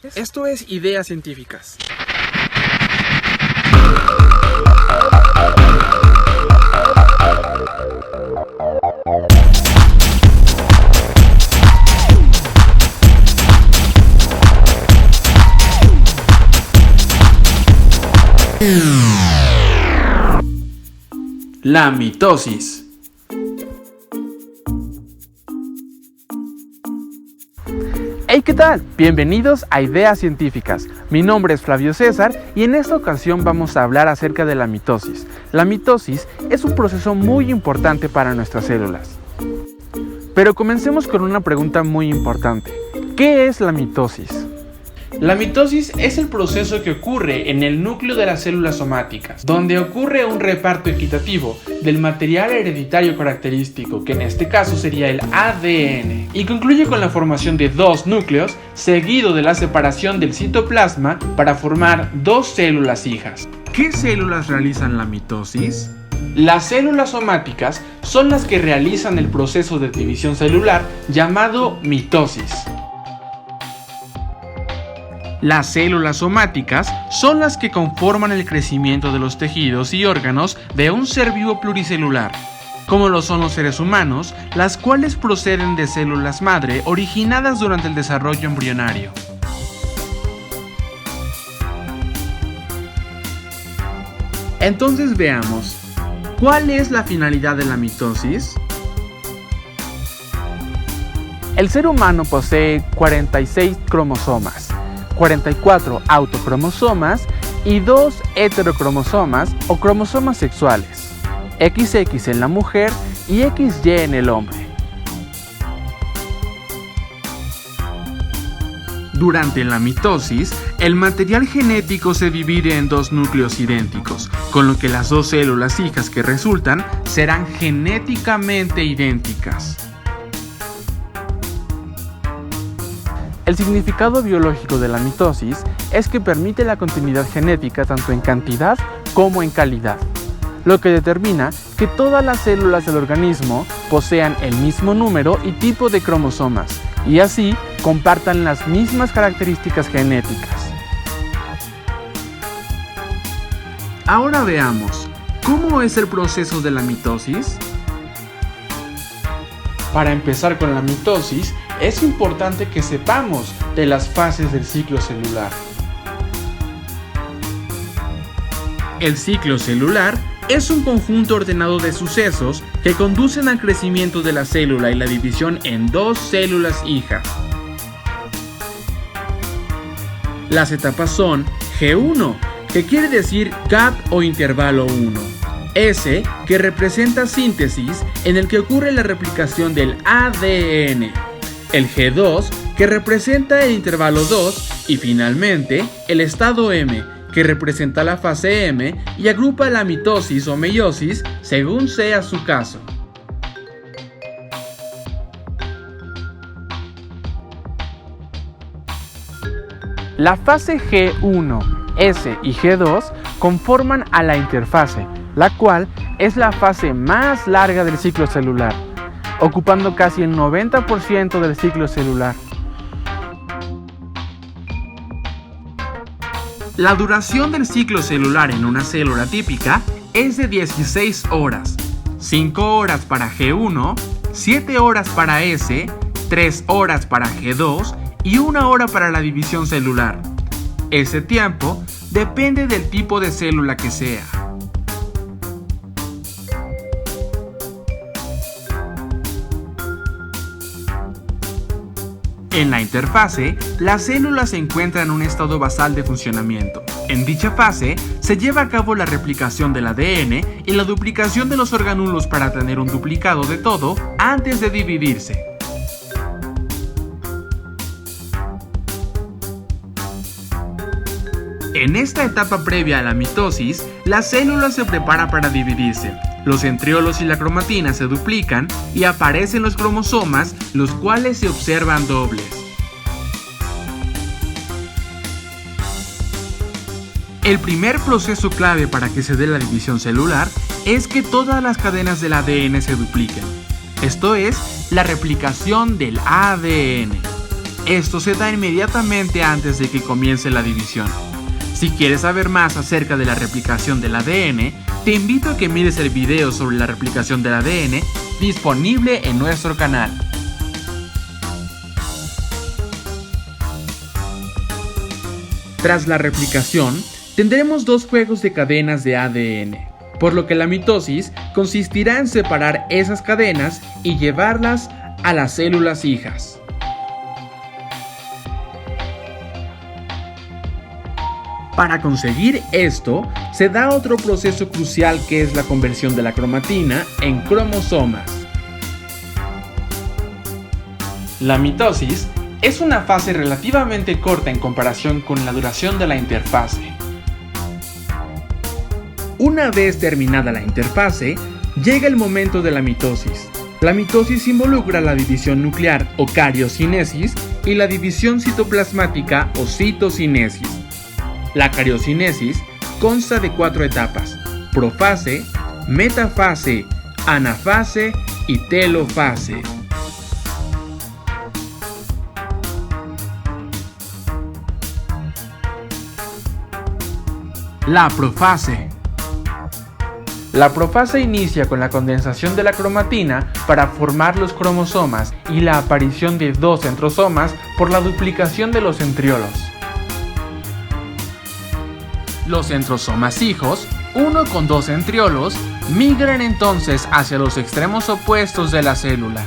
Esto es Ideas Científicas. La mitosis. Hey, ¿qué tal? Bienvenidos a Ideas Científicas. Mi nombre es Flavio César y en esta ocasión vamos a hablar acerca de la mitosis. La mitosis es un proceso muy importante para nuestras células. Pero comencemos con una pregunta muy importante. ¿Qué es la mitosis? La mitosis es el proceso que ocurre en el núcleo de las células somáticas, donde ocurre un reparto equitativo del material hereditario característico, que en este caso sería el ADN, y concluye con la formación de dos núcleos, seguido de la separación del citoplasma para formar dos células hijas. ¿Qué células realizan la mitosis? Las células somáticas son las que realizan el proceso de división celular llamado mitosis. Las células somáticas son las que conforman el crecimiento de los tejidos y órganos de un ser vivo pluricelular, como lo son los seres humanos, las cuales proceden de células madre originadas durante el desarrollo embrionario. Entonces veamos, ¿cuál es la finalidad de la mitosis? El ser humano posee 46 cromosomas. 44 autocromosomas y 2 heterocromosomas o cromosomas sexuales, XX en la mujer y XY en el hombre. Durante la mitosis, el material genético se divide en dos núcleos idénticos, con lo que las dos células hijas que resultan serán genéticamente idénticas. El significado biológico de la mitosis es que permite la continuidad genética tanto en cantidad como en calidad, lo que determina que todas las células del organismo posean el mismo número y tipo de cromosomas y así compartan las mismas características genéticas. Ahora veamos, ¿cómo es el proceso de la mitosis? Para empezar con la mitosis, es importante que sepamos de las fases del ciclo celular. El ciclo celular es un conjunto ordenado de sucesos que conducen al crecimiento de la célula y la división en dos células hijas. Las etapas son G1, que quiere decir gap o intervalo 1. S, que representa síntesis, en el que ocurre la replicación del ADN. El G2, que representa el intervalo 2, y finalmente el estado M, que representa la fase M y agrupa la mitosis o meiosis según sea su caso. La fase G1, S y G2 conforman a la interfase, la cual es la fase más larga del ciclo celular, ocupando casi el 90% del ciclo celular. La duración del ciclo celular en una célula típica es de 16 horas, 5 horas para G1, 7 horas para S, 3 horas para G2 y 1 hora para la división celular. Ese tiempo depende del tipo de célula que sea. En la interfase, la célula se encuentra en un estado basal de funcionamiento. En dicha fase, se lleva a cabo la replicación del ADN y la duplicación de los organulos para tener un duplicado de todo antes de dividirse. En esta etapa previa a la mitosis, la célula se prepara para dividirse. Los centriolos y la cromatina se duplican y aparecen los cromosomas, los cuales se observan dobles. El primer proceso clave para que se dé la división celular es que todas las cadenas del ADN se dupliquen. Esto es, la replicación del ADN. Esto se da inmediatamente antes de que comience la división. Si quieres saber más acerca de la replicación del ADN, te invito a que mires el video sobre la replicación del ADN disponible en nuestro canal. Tras la replicación, tendremos dos juegos de cadenas de ADN, por lo que la mitosis consistirá en separar esas cadenas y llevarlas a las células hijas. Para conseguir esto, se da otro proceso crucial que es la conversión de la cromatina en cromosomas. La mitosis es una fase relativamente corta en comparación con la duración de la interfase. Una vez terminada la interfase, llega el momento de la mitosis. La mitosis involucra la división nuclear o cariocinesis y la división citoplasmática o citocinesis. La cariocinesis consta de 4 etapas: profase, metafase, anafase y telofase. La profase. La profase inicia con la condensación de la cromatina para formar los cromosomas y la aparición de 2 centrosomas por la duplicación de los centriolos. Los centrosomas hijos, uno con 2 centriolos, migran entonces hacia los extremos opuestos de la célula.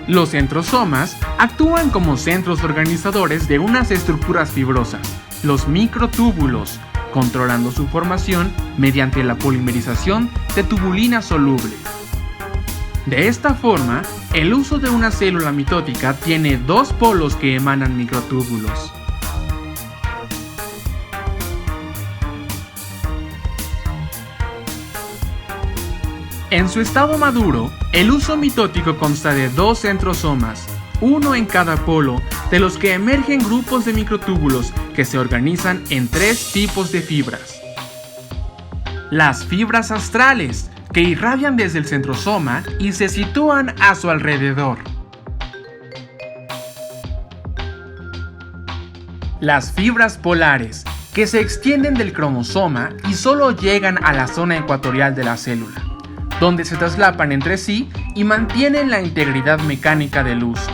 Los centrosomas actúan como centros organizadores de unas estructuras fibrosas, los microtúbulos, controlando su formación mediante la polimerización de tubulinas solubles. De esta forma, el uso de una célula mitótica tiene 2 polos que emanan microtúbulos. En su estado maduro, el uso mitótico consta de 2 centrosomas, uno en cada polo, de los que emergen grupos de microtúbulos que se organizan en 3 tipos de fibras. Las fibras astrales, que irradian desde el centrosoma y se sitúan a su alrededor. Las fibras polares, que se extienden del cromosoma y solo llegan a la zona ecuatorial de la célula, donde se traslapan entre sí y mantienen la integridad mecánica del uso.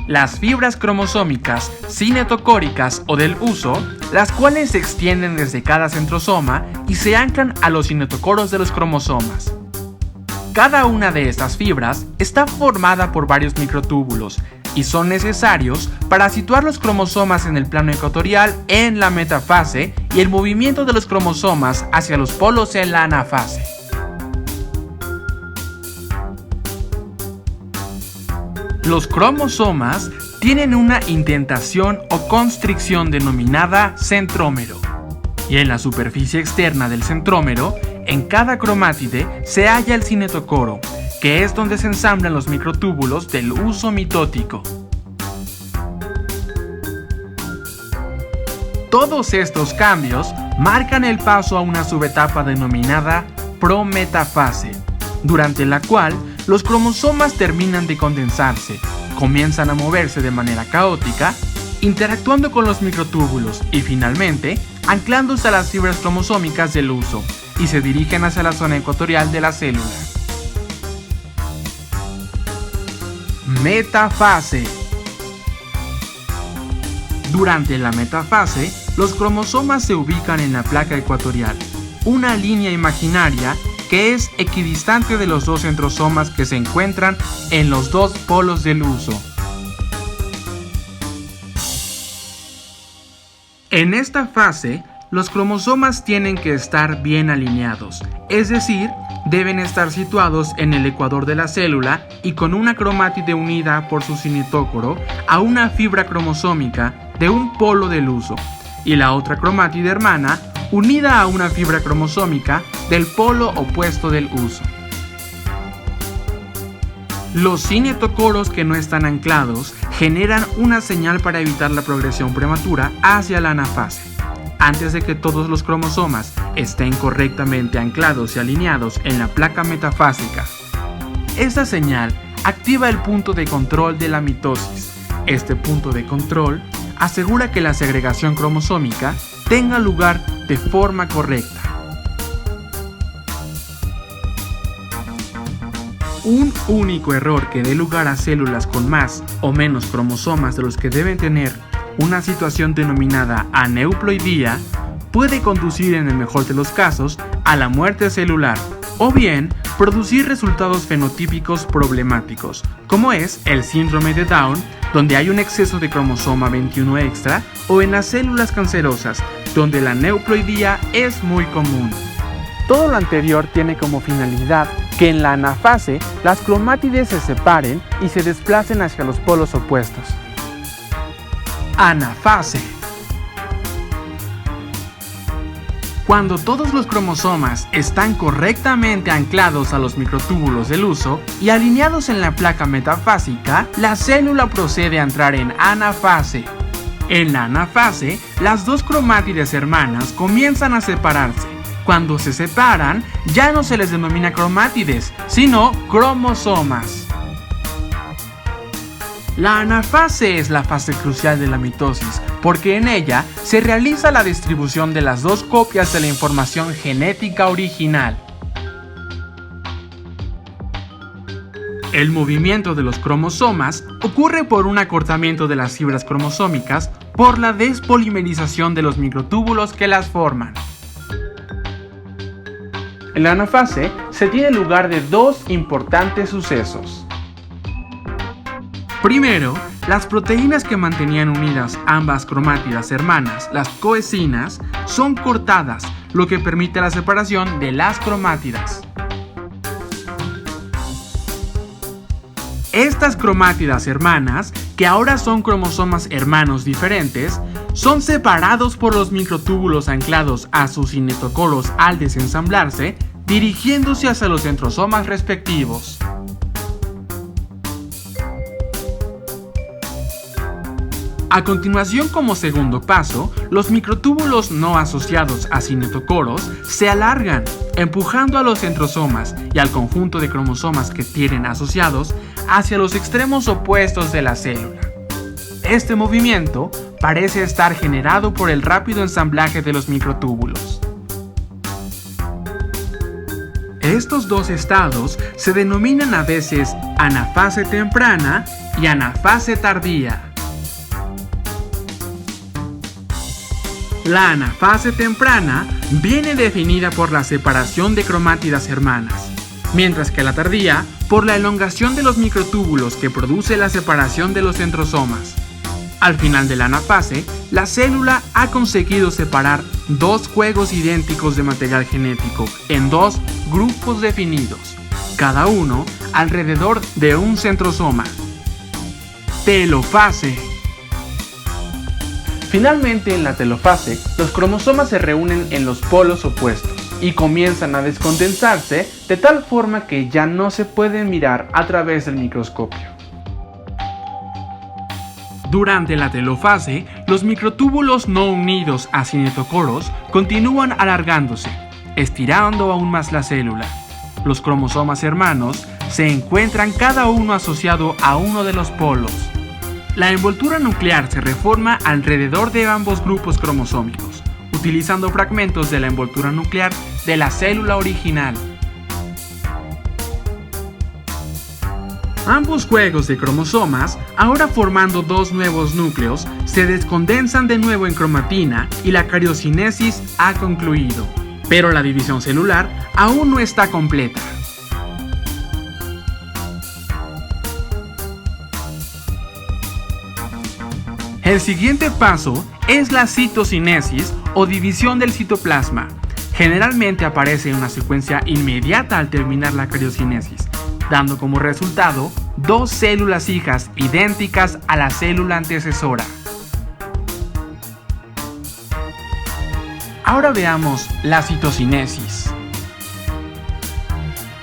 Las fibras cromosómicas, cinetocóricas o del uso, las cuales se extienden desde cada centrosoma y se anclan a los cinetocoros de los cromosomas. Cada una de estas fibras está formada por varios microtúbulos y son necesarios para situar los cromosomas en el plano ecuatorial en la metafase y el movimiento de los cromosomas hacia los polos en la anafase. Los cromosomas tienen una indentación o constricción denominada centrómero, y en la superficie externa del centrómero, en cada cromátide se halla el cinetocoro, que es donde se ensamblan los microtúbulos del uso mitótico. Todos estos cambios marcan el paso a una subetapa denominada prometafase, durante la cual los cromosomas terminan de condensarse, comienzan a moverse de manera caótica, interactuando con los microtúbulos y finalmente anclándose a las fibras cromosómicas del uso y se dirigen hacia la zona ecuatorial de la célula. Metafase. Durante la metafase, los cromosomas se ubican en la placa ecuatorial, una línea imaginaria que es equidistante de los 2 centrosomas que se encuentran en los 2 polos del uso. En esta fase, los cromosomas tienen que estar bien alineados, es decir, deben estar situados en el ecuador de la célula y con una cromátide unida por su cinetócoro a una fibra cromosómica de un polo del uso, y la otra cromátide hermana unida a una fibra cromosómica del polo opuesto del uso. Los cinetocoros que no están anclados generan una señal para evitar la progresión prematura hacia la anafase. antes de que todos los cromosomas estén correctamente anclados y alineados en la placa metafásica. Esta señal activa el punto de control de la mitosis. Este punto de control asegura que la segregación cromosómica tenga lugar de forma correcta. Un único error que dé lugar a células con más o menos cromosomas de los que deben tener una situación denominada aneuploidía puede conducir en el mejor de los casos a la muerte celular o bien producir resultados fenotípicos problemáticos, como es el síndrome de Down, donde hay un exceso de cromosoma 21 extra, o en las células cancerosas, donde la aneuploidía es muy común. Todo lo anterior tiene como finalidad que en la anafase las cromátides se separen y se desplacen hacia los polos opuestos. Anafase. Cuando todos los cromosomas están correctamente anclados a los microtúbulos del uso y alineados en la placa metafásica, la célula procede a entrar en anafase. En la anafase, las dos cromátides hermanas comienzan a separarse. Cuando se separan, ya no se les denomina cromátides, sino cromosomas. La anafase es la fase crucial de la mitosis, porque en ella se realiza la distribución de las dos copias de la información genética original. El movimiento de los cromosomas ocurre por un acortamiento de las fibras cromosómicas por la despolimerización de los microtúbulos que las forman. En la anafase se tiene lugar de dos importantes sucesos. Primero, las proteínas que mantenían unidas ambas cromátidas hermanas, las coecinas, son cortadas, lo que permite la separación de las cromátidas. Estas cromátidas hermanas, que ahora son cromosomas hermanos diferentes, son separados por los microtúbulos anclados a sus cinetocoros al desensamblarse, dirigiéndose hacia los centrosomas respectivos. A continuación, como segundo paso, los microtúbulos no asociados a cinetocoros se alargan, empujando a los centrosomas y al conjunto de cromosomas que tienen asociados hacia los extremos opuestos de la célula. Este movimiento parece estar generado por el rápido ensamblaje de los microtúbulos. Estos dos estados se denominan a veces anafase temprana y anafase tardía. La anafase temprana viene definida por la separación de cromátidas hermanas, mientras que la tardía por la elongación de los microtúbulos que produce la separación de los centrosomas. Al final de la anafase, la célula ha conseguido separar dos juegos idénticos de material genético en dos grupos definidos, cada uno alrededor de un centrosoma. Telofase. Finalmente, en la telofase, los cromosomas se reúnen en los polos opuestos y comienzan a descondensarse de tal forma que ya no se pueden mirar a través del microscopio. Durante la telofase, los microtúbulos no unidos a cinetocoros continúan alargándose, estirando aún más la célula. Los cromosomas hermanos se encuentran cada uno asociado a uno de los polos. La envoltura nuclear se reforma alrededor de ambos grupos cromosómicos, utilizando fragmentos de la envoltura nuclear de la célula original. Ambos juegos de cromosomas, ahora formando dos nuevos núcleos, se descondensan de nuevo en cromatina y la cariocinesis ha concluido. Pero la división celular aún no está completa. El siguiente paso es la citocinesis o división del citoplasma. Generalmente aparece en una secuencia inmediata al terminar la cariocinesis, dando como resultado dos células hijas idénticas a la célula antecesora. Ahora veamos la citocinesis.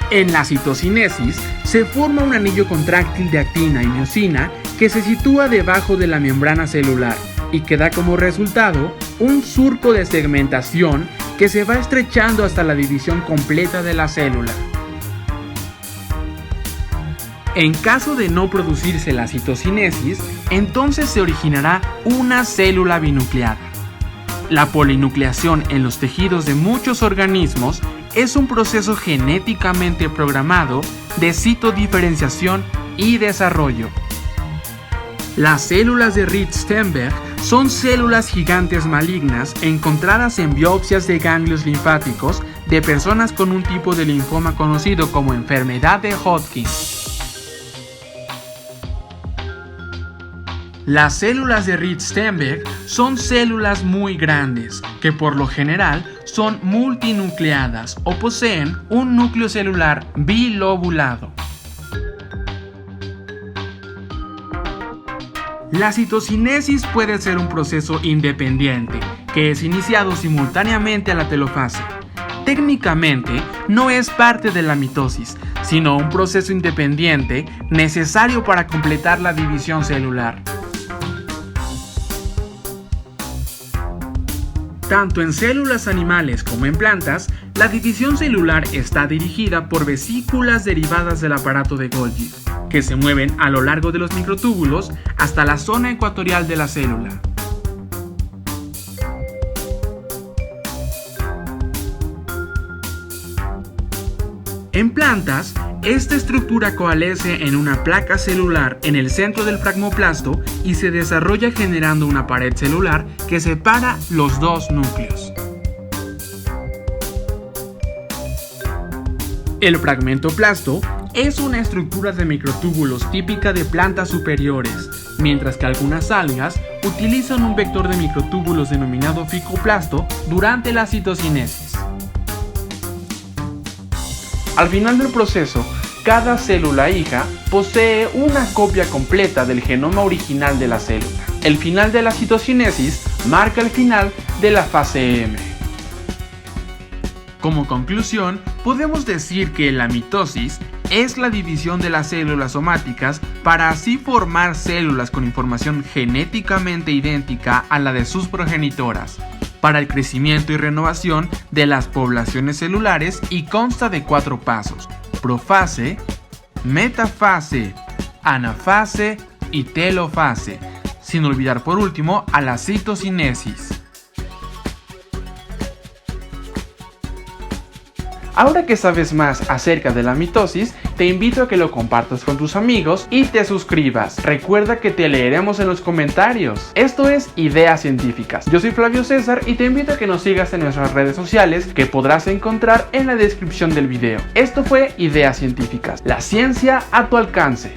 En la citocinesis se forma un anillo contráctil de actina y miosina que se sitúa debajo de la membrana celular y que da como resultado un surco de segmentación que se va estrechando hasta la división completa de la célula. En caso de no producirse la citocinesis, entonces se originará una célula binucleada. La polinucleación en los tejidos de muchos organismos es un proceso genéticamente programado de citodiferenciación y desarrollo. Las células de Rith-Steenberg son células gigantes malignas encontradas en biopsias de ganglios linfáticos de personas con un tipo de linfoma conocido como enfermedad de Hodgkin. Las células de Rith-Steenberg son células muy grandes, que por lo general son multinucleadas o poseen un núcleo celular bilobulado. La citocinesis puede ser un proceso independiente, que es iniciado simultáneamente a la telofase. Técnicamente, no es parte de la mitosis, sino un proceso independiente necesario para completar la división celular. Tanto en células animales como en plantas, la división celular está dirigida por vesículas derivadas del aparato de Golgi, que se mueven a lo largo de los microtúbulos hasta la zona ecuatorial de la célula. En plantas, esta estructura coalesce en una placa celular en el centro del fragmoplasto y se desarrolla generando una pared celular que separa los dos núcleos. El fragmentoplasto es una estructura de microtúbulos típica de plantas superiores, mientras que algunas algas utilizan un vector de microtúbulos denominado ficoplasto durante la citocinesis. Al final del proceso, cada célula hija posee una copia completa del genoma original de la célula. El final de la citocinesis marca el final de la fase M. Como conclusión, podemos decir que la mitosis es la división de las células somáticas para así formar células con información genéticamente idéntica a la de sus progenitoras, para el crecimiento y renovación de las poblaciones celulares y consta de 4 pasos: profase, metafase, anafase y telofase, sin olvidar por último a la citocinesis. Ahora que sabes más acerca de la mitosis, te invito a que lo compartas con tus amigos y te suscribas. Recuerda que te leeremos en los comentarios. Esto es Ideas Científicas. Yo soy Flavio César y te invito a que nos sigas en nuestras redes sociales que podrás encontrar en la descripción del video. Esto fue Ideas Científicas, la ciencia a tu alcance.